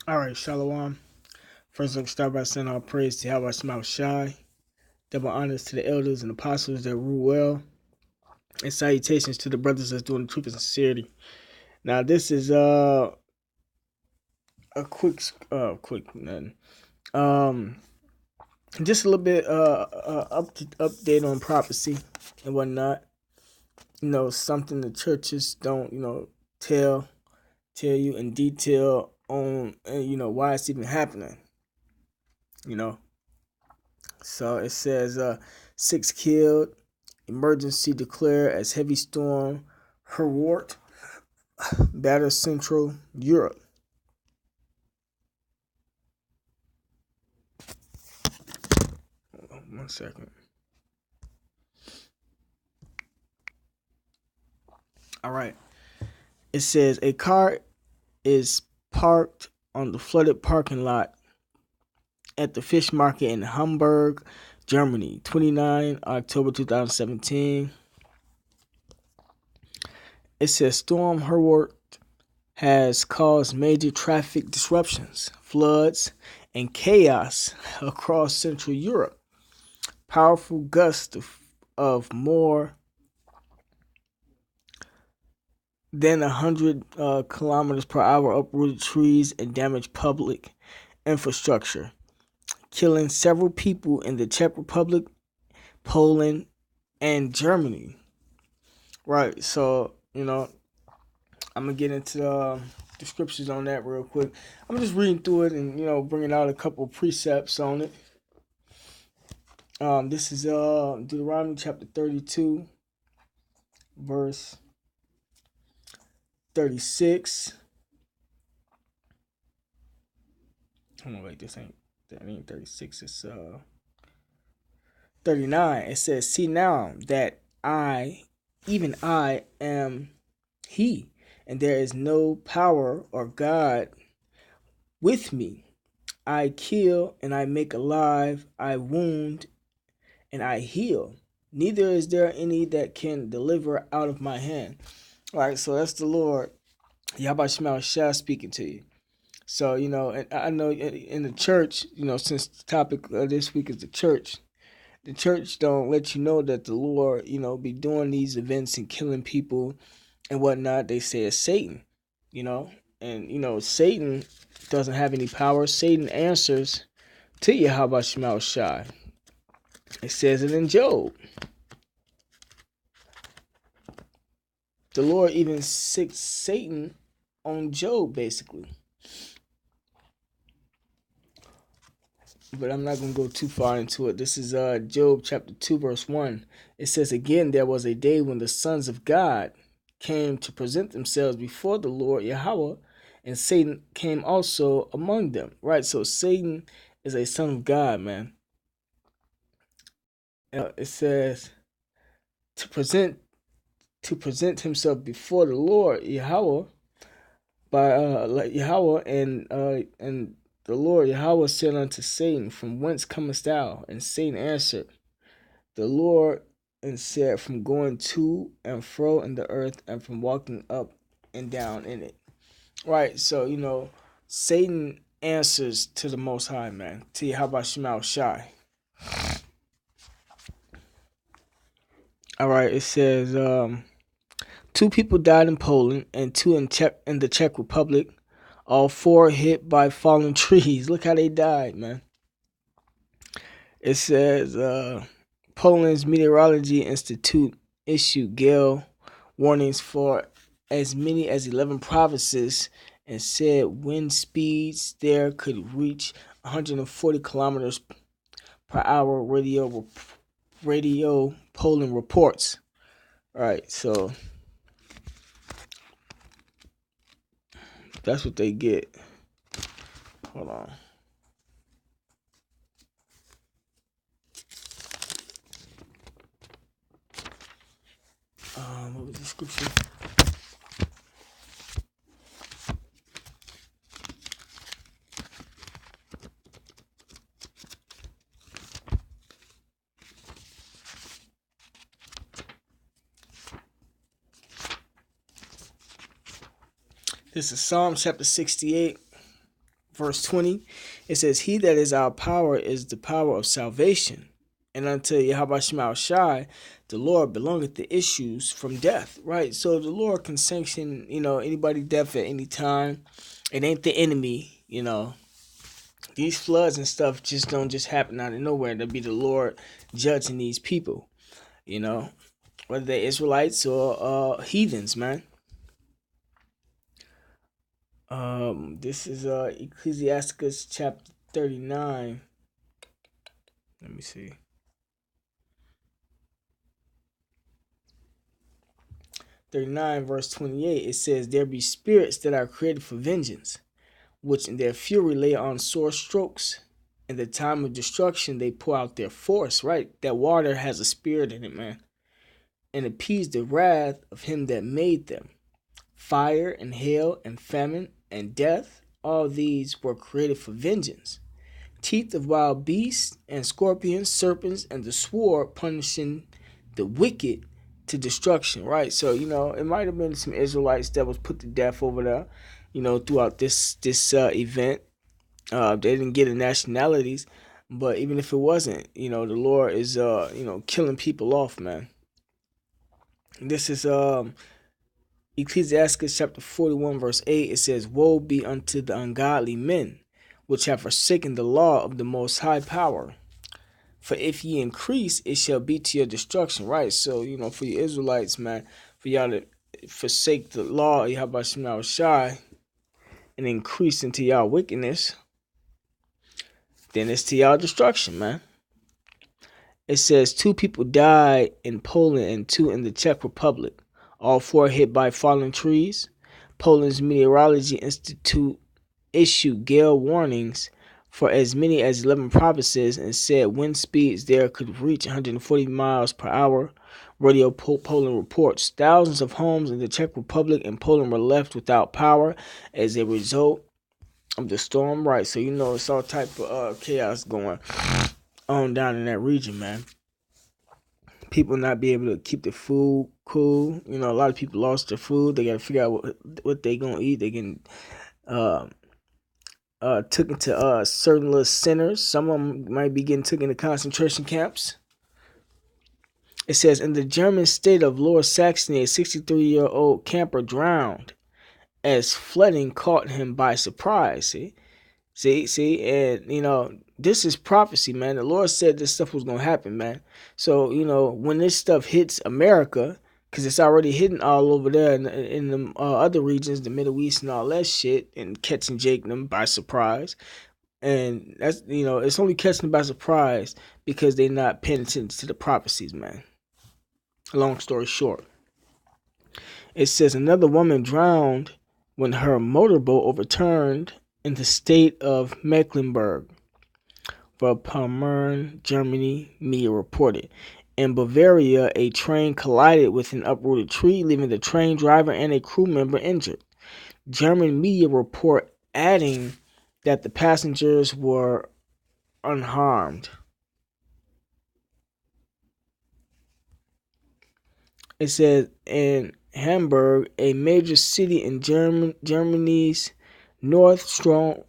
All right, Shalom. First, let's start by saying all praise to Yahweh Shema Shai. Double honors to the elders and apostles that rule well, and salutations to the brothers that's doing the truth and sincerity. Now, this is a quick nothing. Um, just a little bit update on prophecy and whatnot. Something the churches don't tell you in detail on why it's even happening. You know, So it says 6 killed, emergency declared as heavy storm Herwart batters Central Europe. Hold on 1 second. All right. It says a car is parked on the flooded parking lot at the fish market in Hamburg, Germany, 29 October 2017. It says Storm Herwart has caused major traffic disruptions, floods, and chaos across Central Europe. Powerful gusts of more than 100 kilometers per hour uprooted trees and damaged public infrastructure, killing several people in the Czech Republic, Poland, and Germany. Right, so, I'm going to get into the scriptures on that real quick. I'm just reading through it and, bringing out a couple precepts on it. This is Deuteronomy chapter 32, verse 36. Hold on, wait, that ain't 36. It's 39. It says, "See now that even I am He, and there is no power or God with me. I kill and I make alive, I wound and I heal. Neither is there any that can deliver out of my hand." All right, so that's the Lord, Yahweh Shema Shah, speaking to you. So, and I know in the church, since the topic of this week is the church don't let you know that the Lord, be doing these events and killing people and whatnot. They say it's Satan, you know, and, Satan doesn't have any power. Satan answers to Yahweh Shema Shai. It says it in Job. The Lord even sick Satan on Job, basically. But I'm not going to go too far into it. This is Job chapter 2, verse 1. It says, "Again, there was a day when the sons of God came to present themselves before the Lord Yahweh, and Satan came also among them." Right? So Satan is a son of God, man. It says to present himself before the Lord Yahweh by Yahweh, and the Lord Yahweh said unto Satan, "From whence comest thou?" And Satan answered the Lord and said, "From going to and fro in the earth, and from walking up and down in it." Right, so Satan answers to the Most High, man. To Yahweh Shema Shai. All right, it says 2 people died in Poland and 2 in the Czech Republic. All 4 hit by fallen trees. Look how they died, man. It says Poland's Meteorology Institute issued gale warnings for as many as 11 provinces and said wind speeds there could reach 140 kilometers per hour. Radio Poland reports. All right, so that's what they get. Hold on. What was the scripture? This is Psalm chapter 68, verse 20, it says, He that is our power is the power of salvation. And unto Yahweh Shema Shai, the Lord belongeth the issues from death. Right? So the Lord can sanction, anybody death at any time. It ain't the enemy, These floods and stuff just don't just happen out of nowhere. That'll be the Lord judging these people, you know, whether they're Israelites or heathens, man. This is Ecclesiasticus chapter 39. Let me see. 39 verse 28. It says, There be spirits that are created for vengeance, which in their fury lay on sore strokes. In the time of destruction they pour out their force. Right? That water has a spirit in it, man. And appease the wrath of him that made them. Fire and hail and famine and death, all these were created for vengeance. Teeth of wild beasts and scorpions, serpents, and the sword punishing the wicked to destruction. Right? So, it might have been some Israelites that was put to death over there, throughout this event. They didn't get the nationalities, but even if it wasn't, the Lord is killing people off, man. This is Ecclesiastes chapter 41 verse 8. It says, Woe be unto the ungodly men, which have forsaken the law of the most high power. For if ye increase, it shall be to your destruction. Right? So, for you Israelites, man, for y'all to forsake the law of Yahweh Shema Shai and increase into y'all wickedness, then it's to y'all destruction, man. It says 2 people died in Poland and 2 in the Czech Republic. All 4 hit by falling trees. Poland's Meteorology Institute issued gale warnings for as many as 11 provinces and said wind speeds there could reach 140 miles per hour. Radio Poland reports thousands of homes in the Czech Republic and Poland were left without power as a result of the storm. Right, so it's all type of chaos going on down in that region, man. People not be able to keep the food cool. A lot of people lost their food. They got to figure out what they gonna eat. They can took into certain little centers. Some of them might be getting taken to concentration camps. It says, in the German state of Lower Saxony, a 63-year-old camper drowned as flooding caught him by surprise. See, and this is prophecy, man. The Lord said this stuff was gonna happen, man. So when this stuff hits America, because it's already hitting all over there in the other regions, the Middle East and all that shit, and catching Jake them by surprise. And that's it's only catching them by surprise because they're not paying attention to the prophecies, man. Long story short, it says another woman drowned when her motorboat overturned in the state of Mecklenburg. Pommern, Germany, media reported. In Bavaria, a train collided with an uprooted tree, leaving the train driver and a crew member injured. German media report adding that the passengers were unharmed. It says in Hamburg, a major city in Germany's north, strong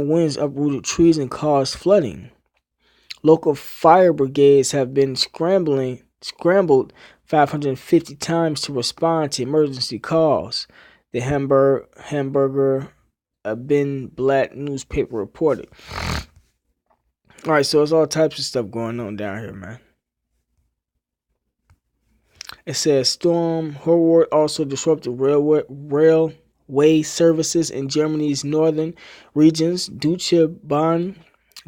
winds uprooted trees and caused flooding. Local fire brigades have been scrambled 550 times to respond to emergency calls, the Hamburger Abendblatt newspaper reported. All right, so it's all types of stuff going on down here, man. It says Storm Horvath also disrupted railway services in Germany's northern regions. Deutsche Bahn,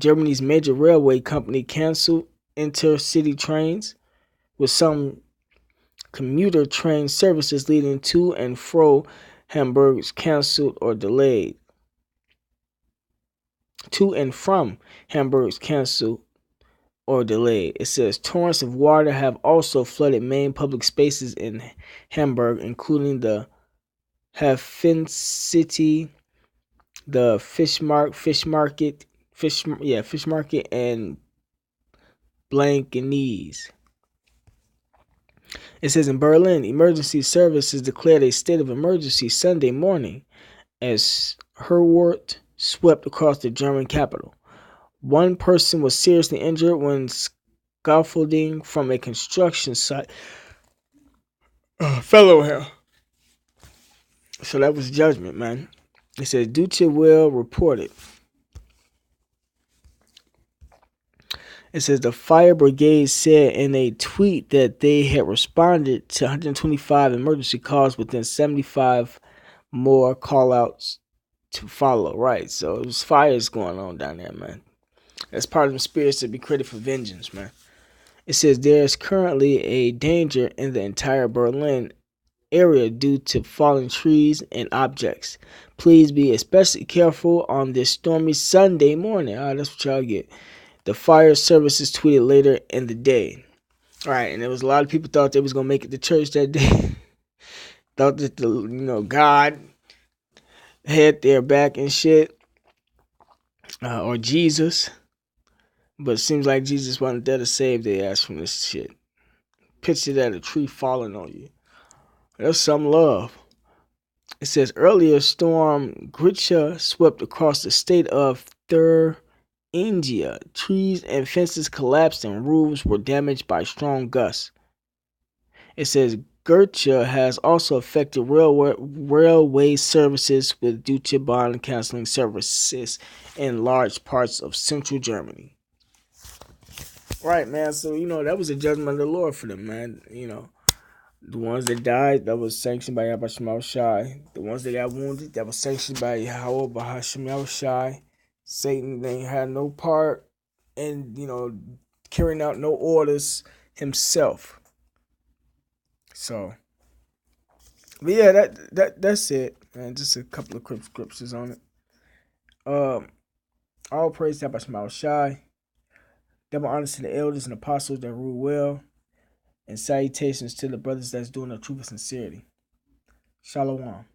Germany's major railway company, canceled intercity trains, with some commuter train services leading to and from Hamburg's canceled or delayed. It says torrents of water have also flooded main public spaces in Hamburg, including the Hafencity, the fish market, and Blankenese. It says in Berlin, emergency services declared a state of emergency Sunday morning as Herwart swept across the German capital. One person was seriously injured when scaffolding from a construction site fell over him. So that was judgment, man. It says Deutsche Welle reported. It says the fire brigade said in a tweet that they had responded to 125 emergency calls within 75 more call-outs to follow. Right, so there's fires going on down there, man. That's part of the spirits to be created for vengeance, man. It says there is currently a danger in the entire Berlin area due to fallen trees and objects. Please be especially careful on this stormy Sunday morning. All right, that's what y'all get. The fire services tweeted later in the day. All right, and there was a lot of people thought they was gonna make it to church that day. Thought that God had their back and shit, or Jesus. But it seems like Jesus wasn't there to save their ass from this shit. Picture that, a tree falling on you. That's some love. It says earlier storm Grisha swept across the state of Thuringia. Trees and fences collapsed and roofs were damaged by strong gusts. It says Grisha has also affected railway services with Deutsche Bahn canceling services in large parts of central Germany. Right, man. So, that was a judgment of the Lord for them, man. The ones that died, that was sanctioned by Yahweh Hashem Shai. The ones that got wounded, that was sanctioned by Yahweh Hashem Shai. Satan, they had no part in, carrying out no orders himself. So, but yeah, that's it, man. Just a couple of quick scriptures on it. All praise to Yahweh Hashem Shai. Double honors to the elders and apostles that rule well. And salutations to the brothers that's doing the truth with sincerity. Shalom.